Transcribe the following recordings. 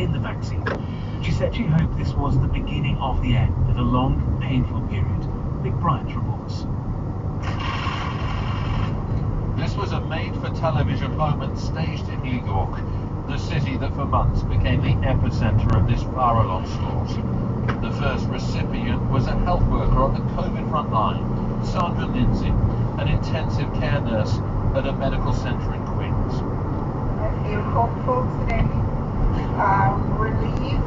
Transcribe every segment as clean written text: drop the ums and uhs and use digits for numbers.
in the vaccine. She said she hoped this was the beginning of the end of a long, painful period. Nick Bryant reports. This was a made-for-television moment staged in New York, the city that for months became the epicenter of this viral onslaught. The first recipient was a health worker on the COVID front line, Sandra Lindsay, an intensive care nurse at a medical centre in Queens. I feel hopeful today. Relieved.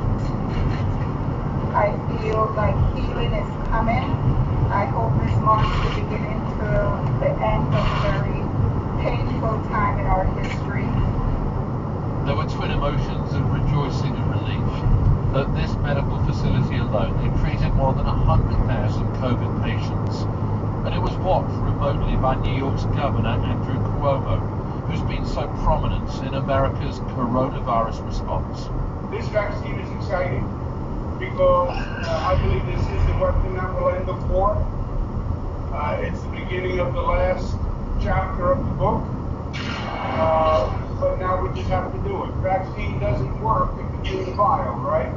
I feel like healing is coming. I hope this marks the beginning to the end of a very painful time in our history. There were twin emotions of rejoicing and relief. At this medical facility alone, they treated more than 100,000 COVID patients. And it was watched remotely by New York's Governor Andrew Cuomo, who's been so prominent in America's coronavirus response. This vaccine is exciting because I believe this is the weapon that will end the war. It's the beginning of the last chapter of the book, but now we just have to do it. Vaccine doesn't work if it's in the vial, right?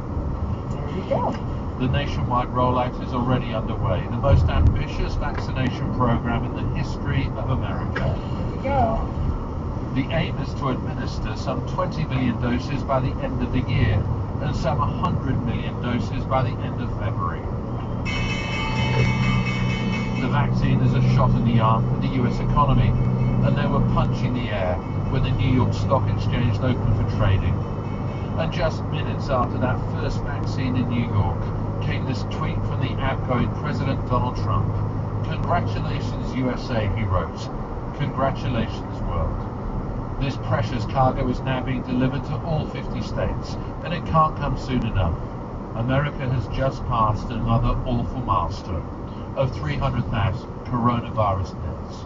There you go. The nationwide rollout is already underway, the most ambitious vaccination program in the history of America. There you go. The aim is to administer some 20 million doses by the end of the year, and some 100 million doses by the end of February. The vaccine is a shot in the arm for the US economy, and they were punching the air when the New York Stock Exchange opened for trading. And just minutes after that first vaccine in New York, came this tweet from the outgoing President Donald Trump. "Congratulations USA," he wrote. "Congratulations world." This precious cargo is now being delivered to all 50 states, and it can't come soon enough. America has just passed another awful milestone of 300,000 coronavirus deaths.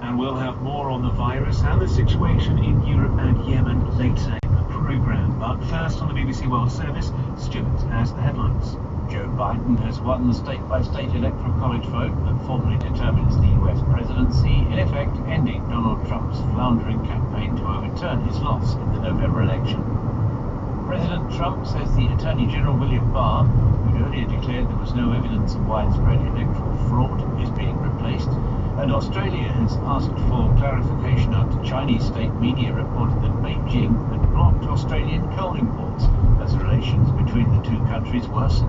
And we'll have more on the virus and the situation in Europe and Yemen later in the programme. But first on the BBC World Service, Stuart has the headlines. Joe Biden has won the state-by-state electoral college vote that formally determines the US presidency, in effect ending Donald Trump's floundering campaign to overturn his loss in the November election. President Trump says the Attorney General William Barr, who'd earlier declared there was no evidence of widespread electoral fraud, is being replaced, and Australia has asked for clarification after Chinese state media reported that Beijing had blocked Australian coal imports as relations between the two countries worsen.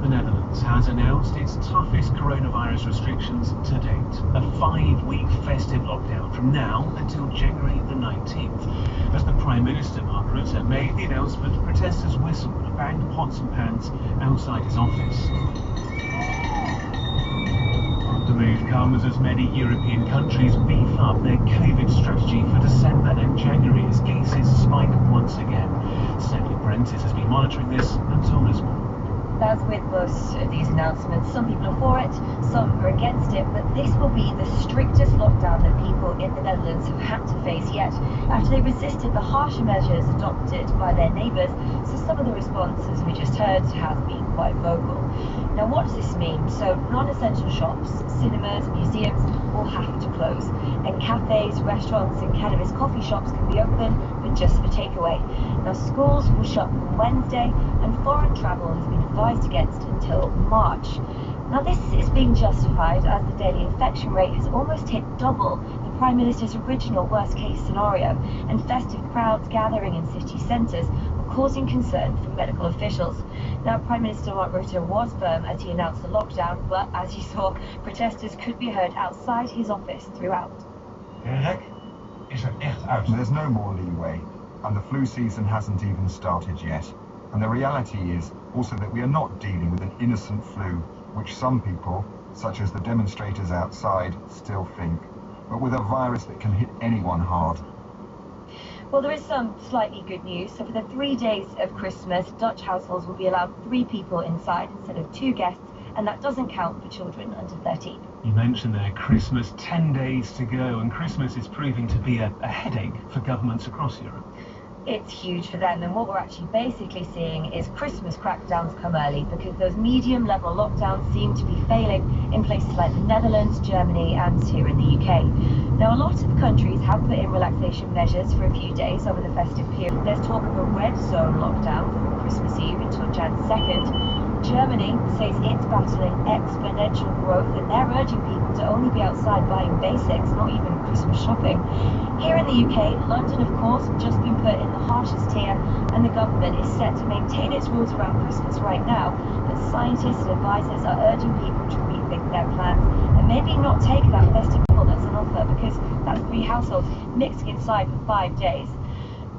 The Netherlands has announced its toughest coronavirus restrictions to date. A 5-week festive lockdown from now until January the 19th. As the Prime Minister, Mark Rutte, made the announcement, protesters whistled and banged pots and pans outside his office. The move comes as many European countries beef up their COVID strategy for December and January as cases spike once again. Stanley Prentice has been monitoring this and told us more. As with most of these announcements, some people are for it, some are against it, but this will be the strictest lockdown that people in the Netherlands have had to face yet, after they resisted the harsher measures adopted by their neighbours, so some of the response, as we just heard, has been quite vocal. Now what does this mean? So non-essential shops, cinemas, museums will have to close, and cafes, restaurants and cannabis coffee shops can be open, but just for takeaway. Now schools will shut on Wednesday, and foreign travel has been advised against until March. Now this is being justified as the daily infection rate has almost hit double the Prime Minister's original worst case scenario, and festive crowds gathering in city centres are causing concern for medical officials. Now Prime Minister Mark Rutte was firm as he announced the lockdown, but as you saw, protesters could be heard outside his office throughout. There's no more leeway, and the flu season hasn't even started yet. And the reality is also that we are not dealing with an innocent flu, which some people, such as the demonstrators outside, still think, but with a virus that can hit anyone hard. Well, there is some slightly good news. So for the 3 days of Christmas, Dutch households will be allowed 3 people inside instead of 2 guests, and that doesn't count for children under 13. You mentioned there Christmas, 10 days to go, and Christmas is proving to be a headache for governments across Europe. It's huge for them, and what we're actually basically seeing is Christmas crackdowns come early because those medium level lockdowns seem to be failing in places like the Netherlands, Germany and here in the UK. Now, a lot of countries have put in relaxation measures for a few days over the festive period. There's talk of a red zone lockdown from Christmas Eve until Jan 2nd. Germany says it's battling exponential growth and they're urging people to only be outside buying basics, not even Christmas shopping. Here in the UK, London, of course, have just been put in the harshest tier, and the government is set to maintain its rules around Christmas right now, but scientists and advisors are urging people to rethink their plans and maybe not take that festive meal that's on offer, because that's 3 households mixing inside for 5 days.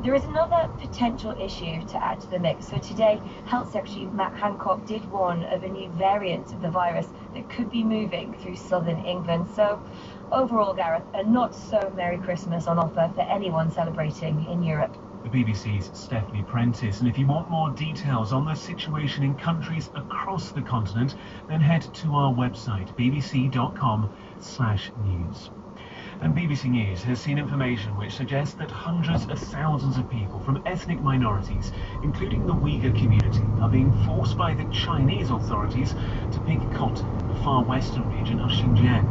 There is another potential issue to add to the mix. So today, Health Secretary Matt Hancock did warn of a new variant of the virus that could be moving through southern England. So overall, Gareth, a not so Merry Christmas on offer for anyone celebrating in Europe. The BBC's Stephanie Prentice, and if you want more details on the situation in countries across the continent, then head to our website, bbc.com/news. And BBC News has seen information which suggests that hundreds of thousands of people from ethnic minorities, including the Uyghur community, are being forced by the Chinese authorities to pick cotton in the far western region of Xinjiang.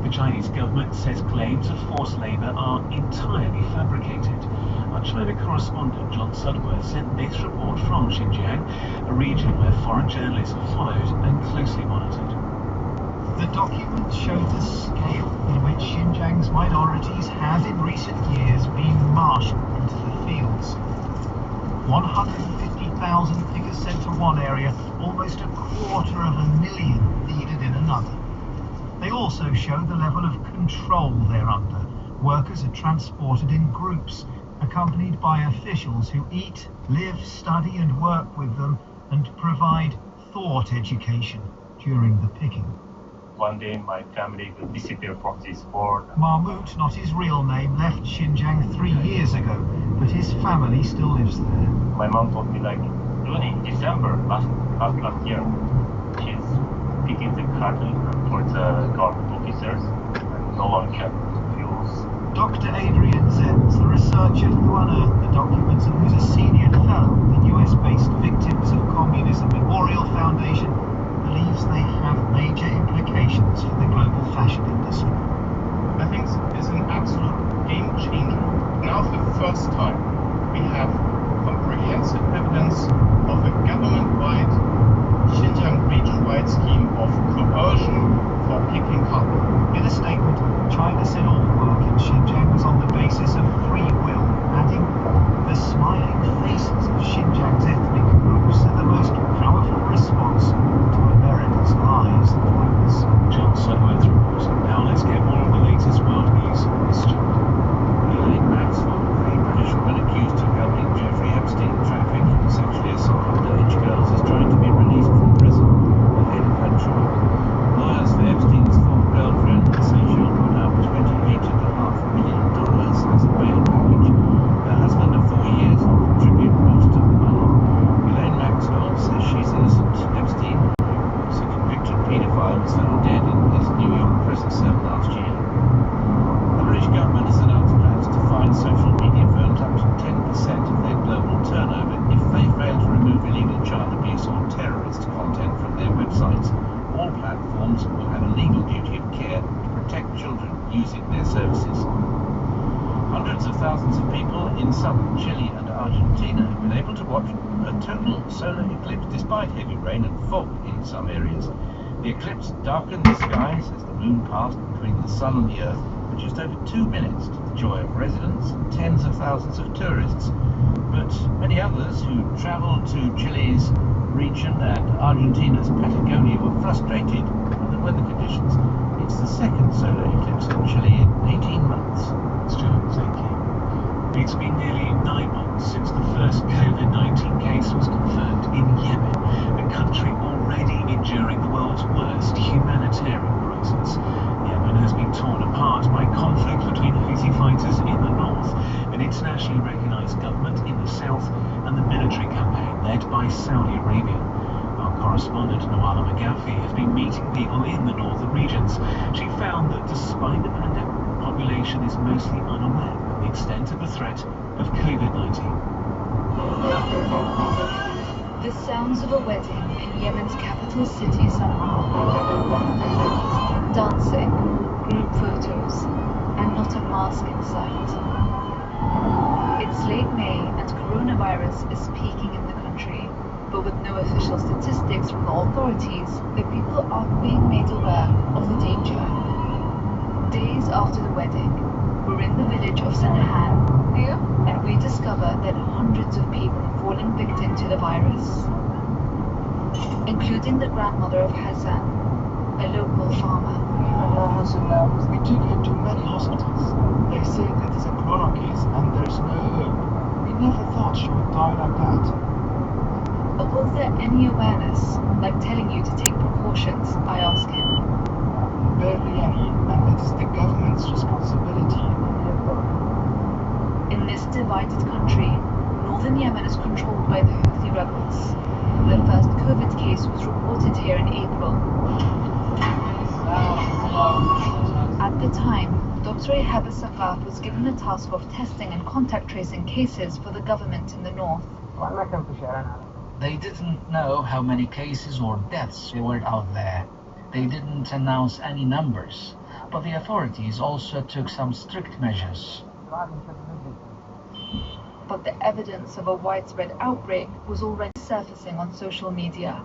The Chinese government says claims of forced labour are entirely fabricated. Our China correspondent John Sudworth sent this report from Xinjiang, a region where foreign journalists are followed and closely monitored. The documents show the scale in which Xinjiang's minorities have in recent years been marshaled into the fields. 150,000 figures sent to one area, almost 250,000 needed in another. They also show the level of control they're under. Workers are transported in groups, accompanied by officials who eat, live, study and work with them and provide thought education during the picking. One day my family will disappear from this world. Mahmoud, not his real name, left Xinjiang 3 years ago, but his family still lives there. My mom told me even in December last year, she's picking the cotton for the government officers and no one kept fuels. Dr. Adrian Zenz, the researcher who unearthed the documents and who's a senior fellow at the US-based Victims of Communism Memorial Foundation, believes they have major implications for the global fashion industry. I think it's an absolute game changer. Now for the first time we have comprehensive evidence of a government-wide Xinjiang region-wide scheme of coercion for picking cotton. In a statement, China said all work in Xinjiang was on the basis of free will, adding, "The smiling faces of Xinjiang's ethnic groups are the most powerful response to America's lies and threats." John Sudworth reporting. Now let's get more of the latest world news with Stuart. Elaine Maxwell, the British woman accused of helping Jeffrey Epstein traffic and sexually assault underage girls, is trying to be released from prison ahead of her trial. Lawyers for Epstein's former girlfriend say she'll put up $28.5 million as a bail package. Her husband of 4 years will contribute most of the money. Elaine Maxwell says she's innocent. Epstein, who was a convicted paedophile, was found dead in his New York prison cell last year. The British government has announced plans to fine social media firms up to 10% of their global turnover if they fail to remove illegal child abuse or terrorist content from their websites. All platforms will have a legal duty of care to protect children using their services. Hundreds of thousands of people in southern Chile and Argentina have been able to watch a total solar eclipse despite heavy rain and fog in some areas. The eclipse darkened the skies as the moon passed between the sun and the earth for just over 2 minutes, to the joy of residents and tens of thousands of tourists. But many others who travelled to Chile's region and Argentina's Patagonia were frustrated by the weather conditions. It's the second solar eclipse in Chile in 18 months. Stuart, thank you. It's been nearly 9 months since the first COVID-19 case was confirmed in Yemen, a country already enduring the world's worst humanitarian crisis. Yemen has been torn apart by conflict between Houthi fighters in the north, an internationally recognised government in the south, and the military campaign led by Saudi Arabia. Our correspondent Noala McGaffey has been meeting people in the northern regions. She found that despite the pandemic, the population is mostly unaware of the extent of the threat of COVID-19. The sounds of a wedding in Yemen's capital city, Sana'a. Dancing, group photos, and not a mask in sight. It's late May and coronavirus is peaking in the country, but with no official statistics from the authorities, the people aren't being made aware of the danger. Days after the wedding, we're in the village of Sana'a, and we discover that hundreds of people have fallen victim to the virus, including the grandmother of Hassan, a local farmer. We took her to many hospitals. They say that it's a corona case and there's no hope. We never thought she would die like that. But was there any awareness, like telling you to take precautions? I ask him. Barely any, and it is the government's responsibility. In this divided country, northern Yemen is controlled by the Houthi rebels. The first COVID case was reported here in April. At the time, Dr. Ehab Saqaf was given the task of testing and contact tracing cases for the government in the north. They didn't know how many cases or deaths were out there. They didn't announce any numbers, but the authorities also took some strict measures. But the evidence of a widespread outbreak was already surfacing on social media.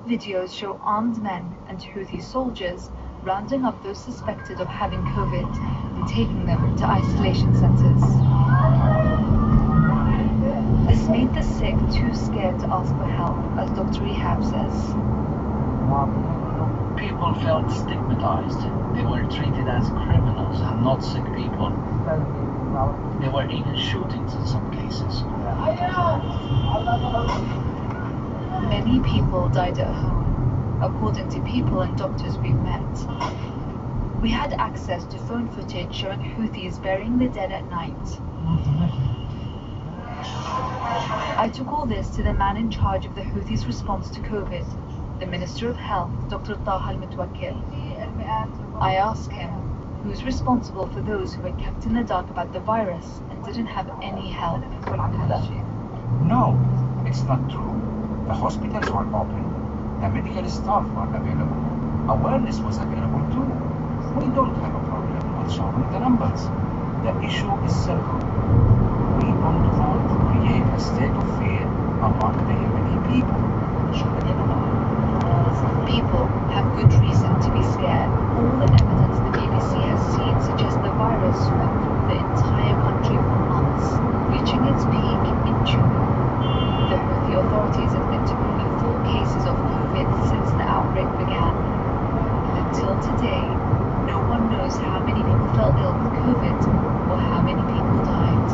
Videos show armed men and Houthi soldiers rounding up those suspected of having COVID and taking them to isolation centers. This made the sick too scared to ask for help, as Dr. Ehab says. People felt stigmatized. They were treated as criminals and not sick people. There were even shootings in some cases. Many people died at home, according to people and doctors we've met. We had access to phone footage showing Houthis burying the dead at night. I took all this to the man in charge of the Houthis' response to COVID, the Minister of Health, Dr. Taha al-Mutawakkil. I asked him who's responsible for those who were kept in the dark about the virus and didn't have any help. No, it's not true. The hospitals were open. The medical staff were available. Awareness was available too. We don't have a problem with showing the numbers. The issue is simple. We don't want to create a state of fear among the Yemeni people. People have good reason to be scared. All the evidence the BBC has seen suggests the virus swept through the entire country for months, reaching its peak in June. The Houthi authorities admit to only 4 cases of COVID since the outbreak began. Until today, no one knows how many people fell ill with COVID or how many people died.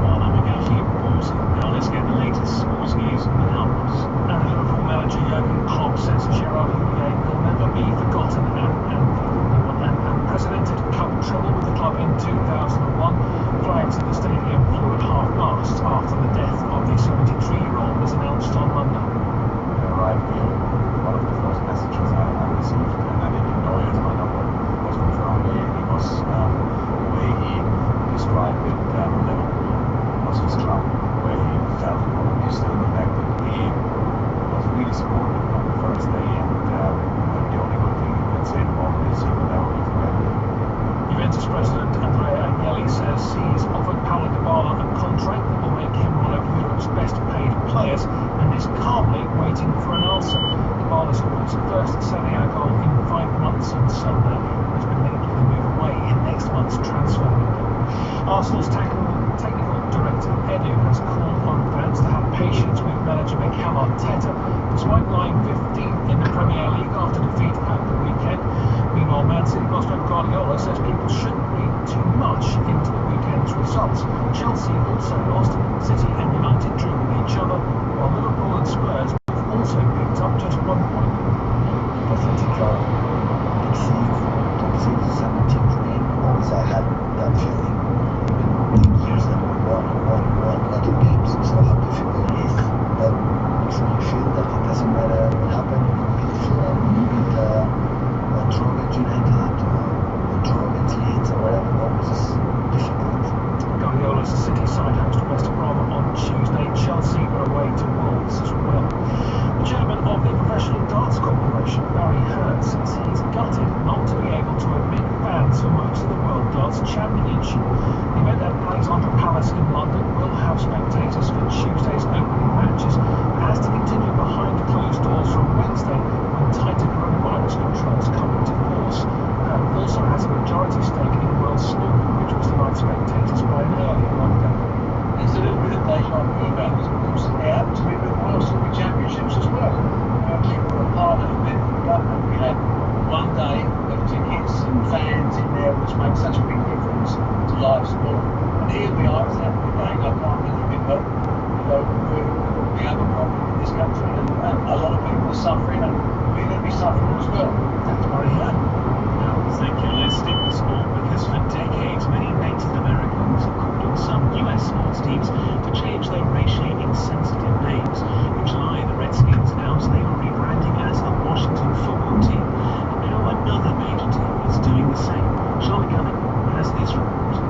Well, there we go, keep pausing. Now let's get the latest sports news and outputs. And the Liverpool manager Jurgen Klopp says Gerard Houllier will never be forgotten and unprecedented cup trouble with the club in 2001. Flags at the stadium flew at half-mast after the death of the 73-year-old was announced on Monday. When I arrived here, one of the first messages I received, and I didn't know it, my number was from Houllier. He was, the way he described it, Liverpool was his club, where he felt probably still connected. He was really supportive from the first day, and the only good thing you can say about this, he will never be forgotten. Juventus president Andrea Agnelli says he's offered Paulo Dybala a contract that will make him one of Europe's best paid players and is calmly waiting for an answer. Dybala scored his first Serie A goal in 5 months on Sunday and has been linked with a move away in next month's transfer window. Arsenal's technical director Edu has called on fans to have patience with manager Mikel Arteta, despite lying 15th in the Premier League after defeat at the weekend. Meanwhile, Man City boss Pep Guardiola says people shouldn't read too much into the weekend's results. Chelsea also lost, City and United drew with each other, while Liverpool and Spurs also picked up just 1 point. Pathetic exceeds top 6, 17th game. Always I had that feeling. Years that we won a lot of games. So how difficult it is. That makes me feel that it doesn't matter what happened. We beat Fulham, we beat draw against United, or draw against Leeds, or whatever. Always difficult. Guardiola's City side Now, thank you. Let's stick with sport because for decades many Native Americans have called on some US sports teams to change their racially insensitive names. In July, the Redskins announced they were rebranding as the Washington Football Team. And now another major team is doing the same. Charlie Gallagher has this report.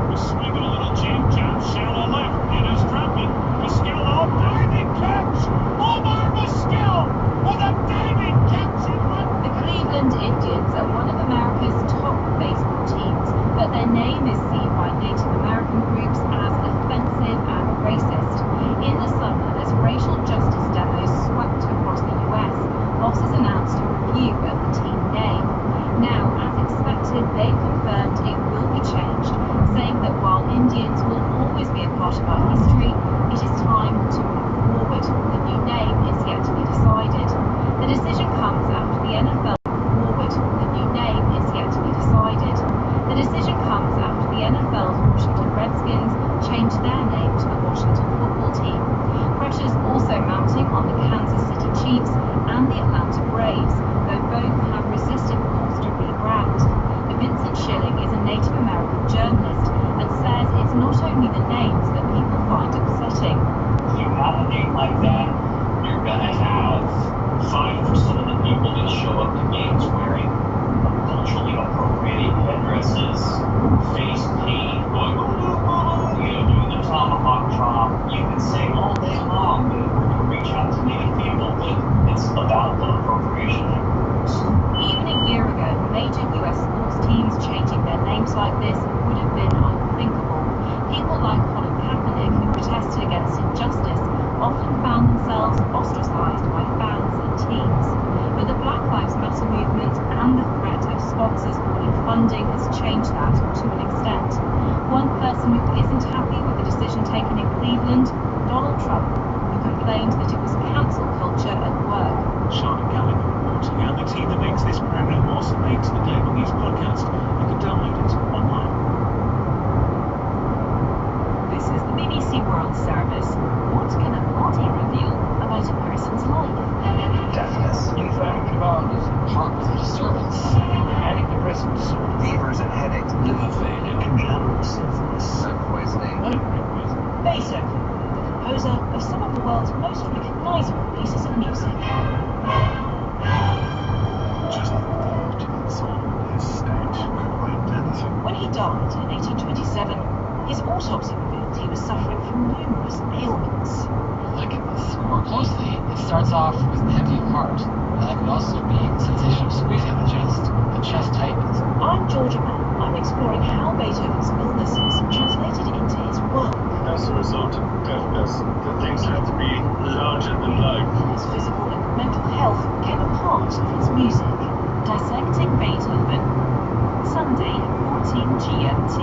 We're swinging a little jam, shallow left. It is dropping. Muskello, diving catch. Omar Muskel with a diving catch in front. The Cleveland Indians are one of America's top baseball teams, but their name is seen by Native American groups as offensive and racist. In the summer, as racial justice demos swept across the US, bosses announced a review of the team name. Now, as expected, they've confirmed it will be changed, saying that while Indians will always be a part of our history, it is time to move forward. The new name is yet to be decided. The decision comes after the NFL Washington Redskins changed their name to the Washington Football Team. Pressures also mounting on the Kansas City Chiefs and the Atlanta Braves, though both have resisted calls to rebrand. Vincent Schilling is a Native American journalist and says it's not only the names that people find upsetting. If you have a name like that, you're gonna have 5% of the people that show up to games wearing culturally appropriating headdresses, face paint, going doing the tomahawk chop. You can say all day long that we're going to reach out to Native people, but it's about the appropriation of groups. Even a year ago, major US sports teams changing their names like this would have been unthinkable. People like Colin Kaepernick, who protested against injustice, often found themselves ostracized by fans and teams. But the Black Lives Matter movement and the threat of sponsors pulling funding has changed that to an extent. One person who isn't happy with the decision taken in Cleveland, Donald Trump, who complained that it was cancel culture at work. Charlie Gallagher reporting, and the team that makes this program also makes the Global News podcast. You can download it online. This is the BBC World Service. What can a body reveal about a person's life? Deafness, pneumonia commanders, heart disturbance, panic depressive disorder, fevers and headaches, liver failure, congenital syphilis, lead poisoning, Beethoven, the composer of some of the world's most recognizable pieces of music. Just the thought that someone in his state could write anything. When he died in 1827, his autopsy revealed he was suffering from numerous ailments. Look at this more closely. It starts off with a heavy heart. That could also be sensation of squeezing the chest tightens. I'm Georgia Mann. I'm exploring how Beethoven's illnesses translated into his work. As a result of deafness, the things have to be larger than life. His physical and mental health became a part of his music. Dissecting Beethoven. Sunday at 14 GMT.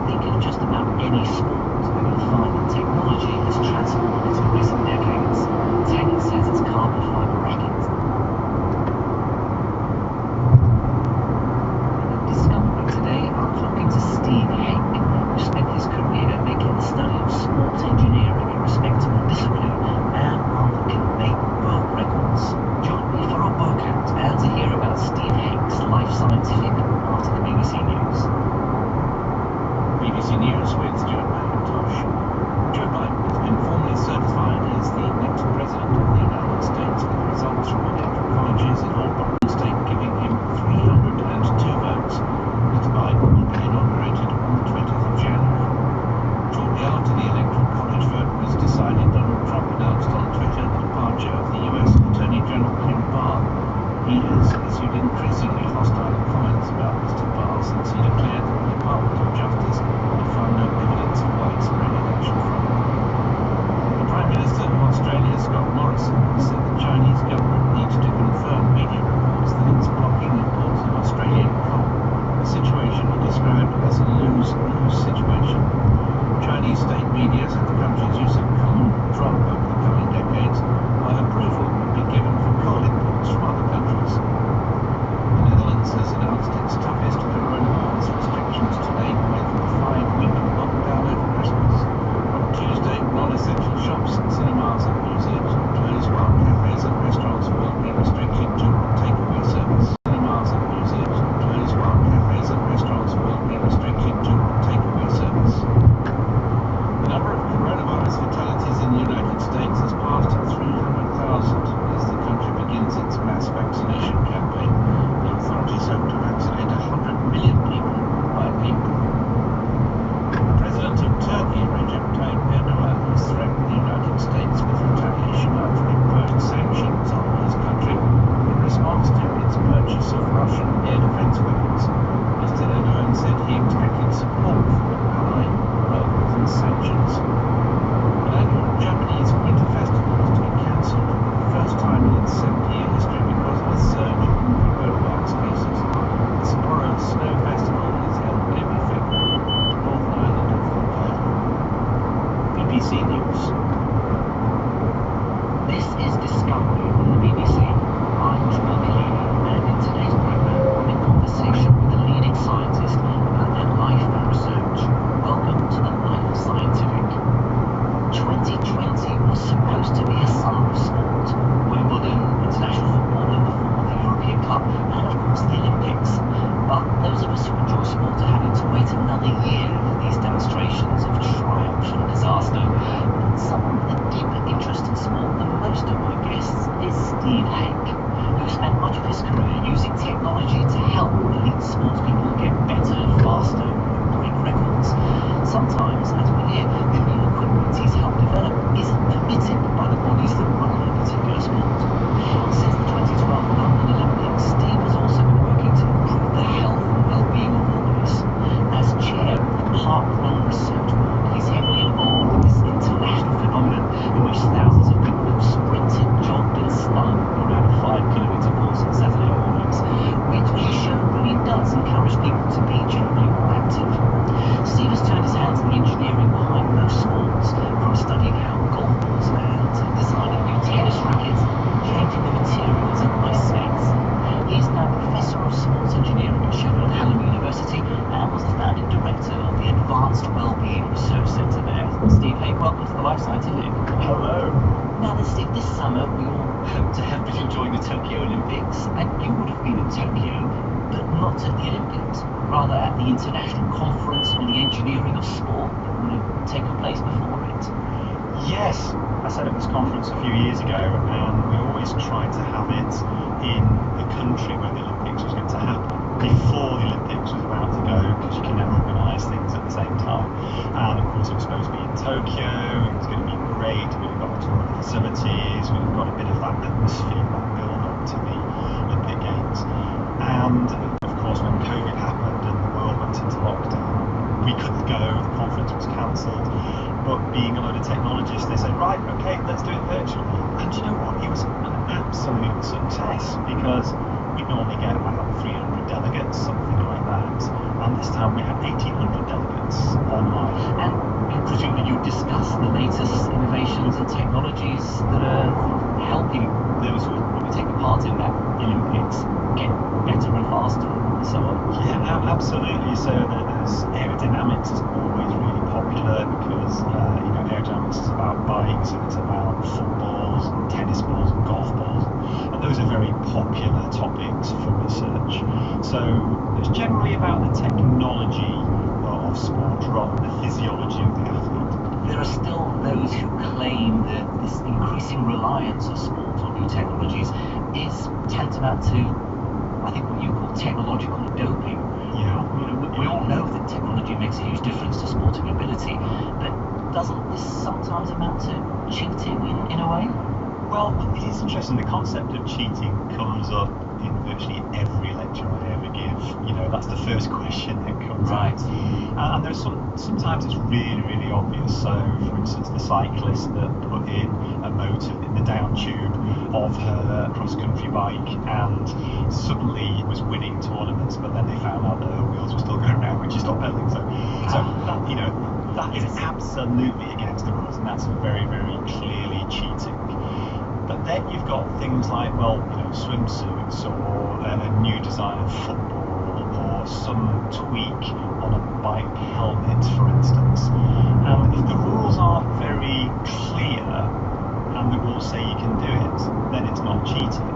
Think of just about any sport and you'll find that technology has transformed it in recent decades. Tennis has its carbon fiber rackets. Discovery today, I'm talking to Steve Hank, who spent his career making the study of sport engineering a respectable discipline and one that can make world records. Join me for a workout and to hear about Steve Hank's life scientific after the BBC News. BBC News with Stuart McIntosh. Joe Biden has been formally certified as the next president of the United States with results from electoral colleges in all but one state giving him 302 votes. Mr. Biden will be inaugurated on the 20th of January. Shortly after the electoral college vote was decided, Donald Trump announced on Twitter the departure of the US Attorney General William Barr. He has issued increasingly hostile comments about Mr. Barr since he declared that the Department of Justice had found no evidence of widespread election fraud. The Prime Minister of Australia, Scott Morrison, said the Chinese government needs to confirm media reports that it's blocking imports of Australian coal, a situation he described as a lose-lose situation. Chinese state media said the country's use of coal will drop over the coming decades, while approval would be given for coal imports from other countries. The Netherlands has announced its toughest coronavirus restrictions to date with a 5-week lockdown over Christmas. From Tuesday, non-essential shops, cinemas and museums will close while cafes and restaurants will be sanctions. An annual Japanese winter festival is to be cancelled for the first time in its 70-year history because of a surge in coronavirus cases. The Sapporo Snow Festival is held every February on the Northern Island of Hokkaido. BBC News. This is Discovery from the BBC. I'm Joel Kellini, and in today's programme, I'm in conversation with a leading scientist about their life and research. Welcome to the Life Scientific. 2020 was supposed to be a summer of sport. Wimbledon, international football in the form of the European Cup, and of course the Olympics. But those of us who enjoy sport are having to wait another year for these demonstrations of triumph and disaster. And someone with a deeper interest in sport than most of my guests is Steve Haake, who spent much of his career using technology to help elite sportspeople get better, faster, and break records. Sometimes, as we hear, the new equipment he's helped develop isn't permitted by the bodies that run a particular sport. Since the 2012 London Olympics, Steve has also been working to improve the health and well-being of runners. As chair of the Park Run Research Board, he's heavily involved in this international phenomenon in which thousands of people have sprinted, jogged and spun around a 5-kilometre course on Saturday mornings, which has shown really does encourage people to be generally more active. Steve has turned his hands to the engineering behind most sports, from studying how golf balls land to designing new tennis rackets, changing the materials in ice skates. He is now Professor of Sports Engineering at Sheffield Hallam University and was the founding director of the Advanced Wellbeing Research Centre there. Steve Haake, welcome to the Life Scientific. Hello. Now then, Steve, this summer we all hope to have been enjoying the Tokyo Olympics, and you would have been in Tokyo, but not at the Olympics, rather at the International Conference on the Engineering of Sport that would have taken place before it. Yes, I set up this conference a few years ago, and we always tried to have it in the country where the Olympics was going to happen, before the Olympics was about to go, because you can never organise things at the same time. And of course it was supposed to be in Tokyo, it was going to be great, we'd got a tour of the facilities, we'd got a bit of that atmosphere, that build-up to the Olympic Games. And of course when COVID happened and the world went into lockdown, we couldn't go, the conference was cancelled, but being a load of technologists, they said, right, okay, let's do it virtually. And you know what, it was an absolute success, because we normally get about 300 delegates, something like that, and this time we had 1,800 delegates online. And presumably you discuss the latest innovations and technologies that are helping those who will be taking part in that Olympics get better and faster and so on. Yeah, absolutely. So there's aerodynamics is always really popular, because aerodynamics is about bikes and it's about footballs and tennis balls and golf balls, and those are very popular topics for research. So it's generally about the technology of sport rather than the physiology of the athlete. There are still those who claim that this increasing reliance of sport on new technologies is tantamount to, I think, what you call technological doping. Yeah. We all know that technology makes a huge difference to sporting ability, but doesn't this sometimes amount to cheating in a way? Well, it is interesting. The concept of cheating comes up in virtually every lecture I ever give. That's the first question that comes right. out. And there's sometimes it's really, really obvious. So, for instance, the cyclist that put in a motor in the down tube of her cross-country bike and suddenly was winning tournaments, but then they found out that her wheels were still going around when she stopped pedaling. So that, that is absolutely against the rules, and that's very, very clearly cheating. But then you've got things like, swimsuits, or a new design of football, or some tweak on a bike helmet, for instance. And if the rules are very clear, and the rules say you can do it, then it's not cheating.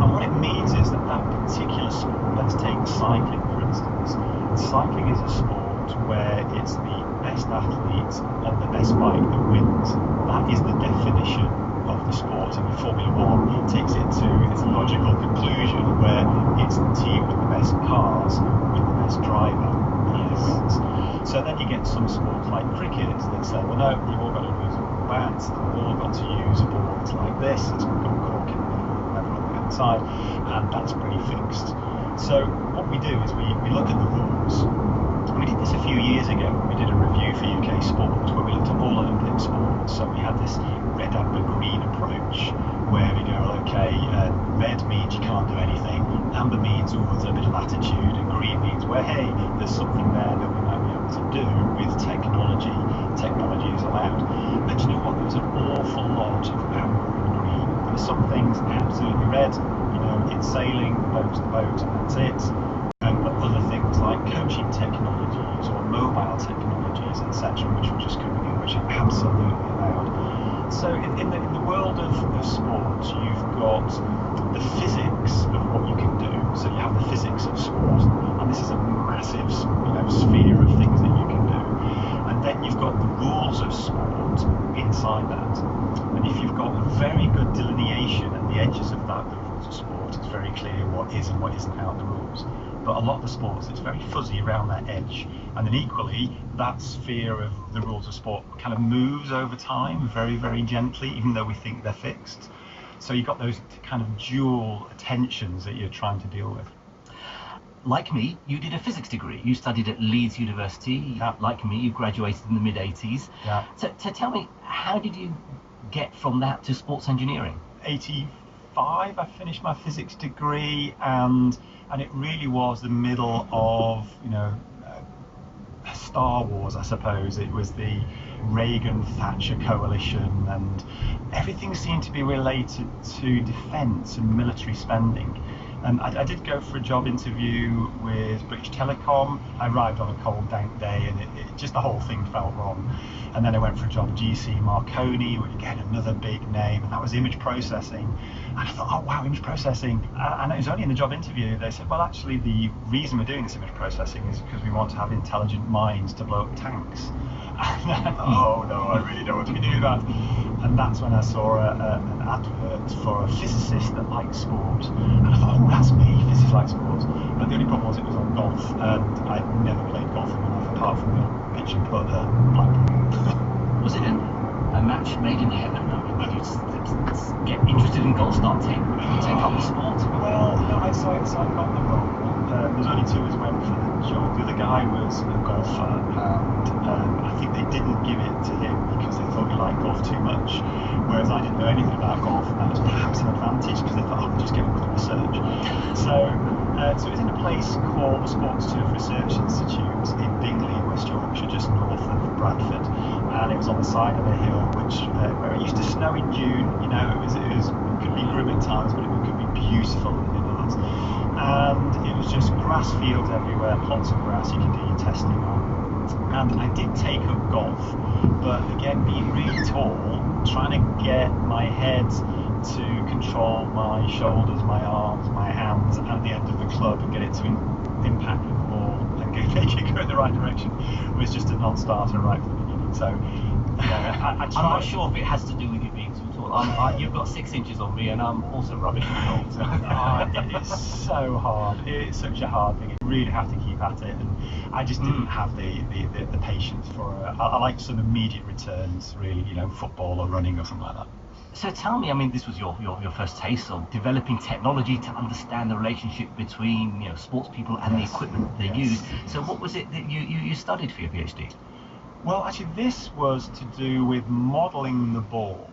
And what it means is that particular sport, let's take cycling for instance. Cycling is a sport where it's the best athlete on the best bike that wins. That is the definition of the sport, and Formula 1 takes it to its logical conclusion where it's the team with the best cars with the best driver that wins. So then you get some sports like cricket that say, well no, you've all got to use a bat, you've all got to use balls like this, it's got cork in the middle, whatever on the outside, and that's pretty fixed. So what we do is we look at the rules. We did this a few years ago when we did a review for UK Sport, where towards a bit of attitude, and green means where, hey, there's something there that we might be able to do with technology. Technology is allowed. But you know what? There was an awful lot of amber and green. There were some things absolutely red. You know, it's sailing, boat's the boat, and that's it. But other things like coaching technologies or mobile technologies, etc., which were just coming in, which are absolutely allowed. So in the world of sport, you've got the physics of what you can do. So you have the physics of sport, and this is a massive, sphere of things that you can do. And then you've got the rules of sport inside that. And if you've got a very good delineation at the edges of that, the rules of sport, it's very clear what is and what isn't out the rules. But a lot of the sports, it's very fuzzy around that edge. And then equally, that sphere of the rules of sport kind of moves over time very, very gently, even though we think they're fixed. So you've got those kind of dual tensions that you're trying to deal with. Like me, you did a physics degree. You studied at Leeds University. Yeah. Like me, you graduated in the mid-80s. Yeah. So tell me, how did you get from that to sports engineering? 85, I finished my physics degree, and it really was the middle of, Star Wars, I suppose. It was the Reagan-Thatcher coalition, and everything seemed to be related to defence and military spending. And I did go for a job interview with British Telecom. I arrived on a cold, dank day, and it just the whole thing felt wrong. And then I went for a job at GC Marconi, which again, another big name, and that was image processing. And I thought, oh wow, image processing. And it was only in the job interview they said, well, actually, the reason we're doing this image processing is because we want to have intelligent minds to blow up tanks. And I thought, oh no, I really don't want to be doing that. And that's when I saw an advert for a physicist that likes sport. And I thought, oh, that's me, physicists like sport. But the only problem was it was on golf, and I'd never played golf in my life apart from the pitch and putt at BlackVue. Was it a match made in heaven? I mean, did you get interested in golf, start take up the sport? Well, no, I got the role. There's only two of us went for the job. The other guy was a golfer, and I think they didn't give it to him because they thought he liked golf too much, whereas I didn't know anything about golf, and that was perhaps an advantage because they thought, oh, we'll just get on with the research. So it was in a place called the Sports Turf Research Institute in Bingley in West Yorkshire, just north of Bradford, and it was on the side of a hill where it used to snow in June. It could be grim at times, but it could be beautiful in others. And it was just grass fields everywhere, plots of grass you can do your testing on. And I did take up golf, but again, being really tall, trying to get my head to control my shoulders, my arms, my hands at the end of the club and get it to impact with the ball and make it go in the right direction was just a non-starter right from the beginning. So I'm not sure if it has to do with you being too tall. You've got 6 inches on me, and I'm also rubbish at golf. So. It's so hard. It's such a hard thing. You really have to keep at it, and I just didn't have the patience for it. I like some immediate returns, really, football or running or something like that. So tell me, I mean, this was your first taste of developing technology to understand the relationship between sports people and the equipment they use. So what was it that you studied for your PhD? Well, actually, this was to do with modelling the ball.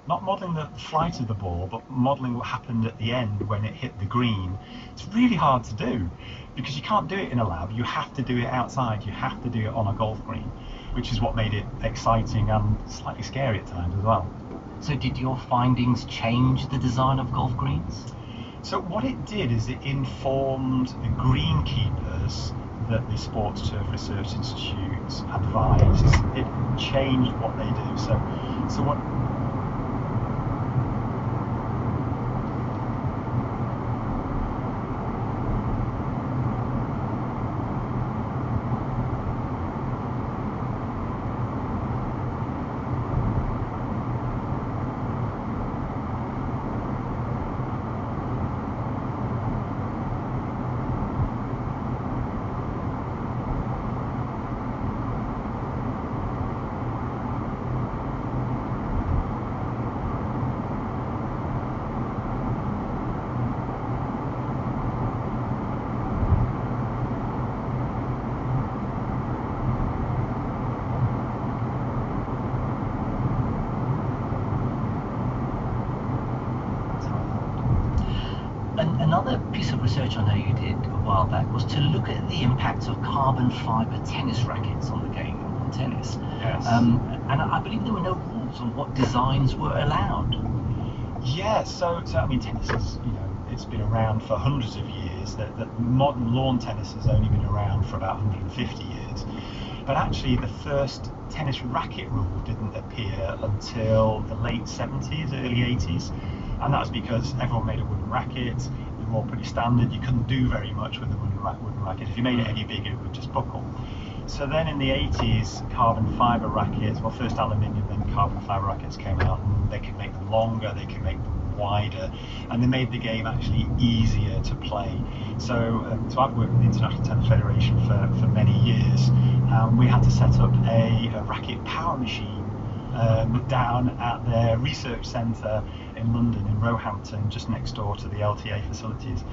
Not modelling the flight of the ball, but modelling what happened at the end when it hit the green. It's really hard to do because you can't do it in a lab. You have to do it outside. You have to do it on a golf green, which is what made it exciting and slightly scary at times as well. So did your findings change the design of golf greens? So what it did is it informed the greenkeepers that the Sports Turf Research Institute advised. It changed what they do. So what Another piece of research I know you did a while back was to look at the impact of carbon fibre tennis rackets on the game, on tennis. Yes. And I believe there were no rules on what designs were allowed. Yeah, so I mean, tennis is, you know, it's been around for hundreds of years. That modern lawn tennis has only been around for about 150 years. But actually, the first tennis racket rule didn't appear until the late 70s, early 80s. And that was because everyone made a wooden racket. They were all pretty standard. You couldn't do very much with a wooden racket. If you made it any bigger, it would just buckle. So then in the 80s, carbon fibre rackets, well, first aluminium, then carbon fibre rackets came out, and they could make them longer, they could make them wider, and they made the game actually easier to play. So I've worked with the International Tennis Federation for many years. We had to set up a racket power machine down at their research centre in London, in Roehampton, just next door to the LTA facilities.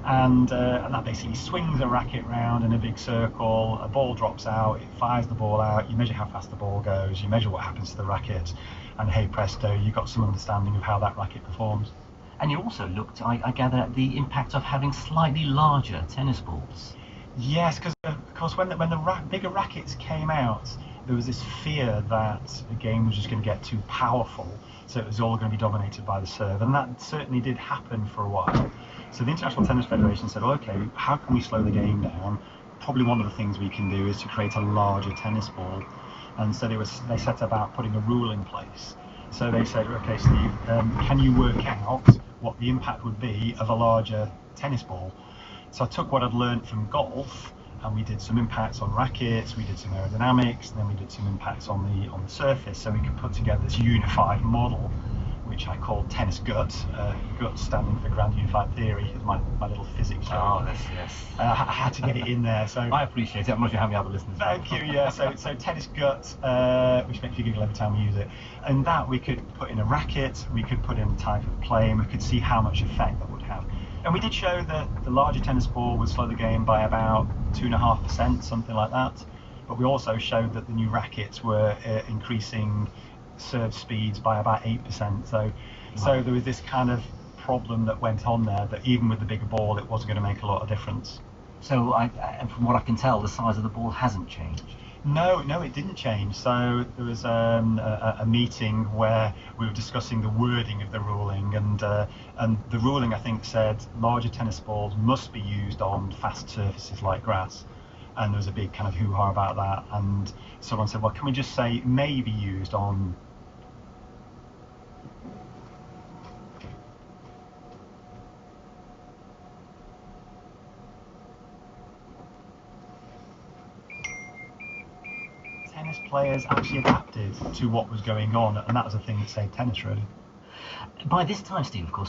And that basically swings a racket round in a big circle, a ball drops out, it fires the ball out, you measure how fast the ball goes, you measure what happens to the racket, and hey presto, you've got some understanding of how that racket performs. And you also looked, I gather, at the impact of having slightly larger tennis balls. Yes, because of course when the bigger rackets came out, there was this fear that the game was just going to get too powerful, so it was all going to be dominated by the serve, and that certainly did happen for a while. So the International Tennis Federation said, well, okay, how can we slow the game down? Probably one of the things we can do is to create a larger tennis ball. And so they set about putting a rule in place. So they said, okay, Steve, can you work out what the impact would be of a larger tennis ball? So I took what I'd learned from golf, and we did some impacts on rackets, we did some aerodynamics, and then we did some impacts on the surface, so we could put together this unified model, which I called Tennis GUT, GUT standing for Grand Unified Theory, is my little physics joke. Oh, yes. I had to get it in there. So I appreciate it. I'm not sure how many other listeners. Thank you. Yeah. So Tennis GUT, which makes you giggle every time we use it, and that we could put in a racket, we could put in a type of play, and we could see how much effect that would have. And we did show that the larger tennis ball would slow the game by about 2.5%, something like that. But we also showed that the new rackets were increasing serve speeds by about 8%. So there was this kind of problem that went on there, that even with the bigger ball, it wasn't going to make a lot of difference. So, and from what I can tell, the size of the ball hasn't changed. No, it didn't change. So there was a meeting where we were discussing the wording of the ruling, and the ruling, I think, said larger tennis balls must be used on fast surfaces like grass. And there was a big kind of hoo-ha about that, and someone said, well, can we just say may be used on tennis players actually adapted to what was going on, and that was the thing that saved tennis, really. By this time, Steve, of course,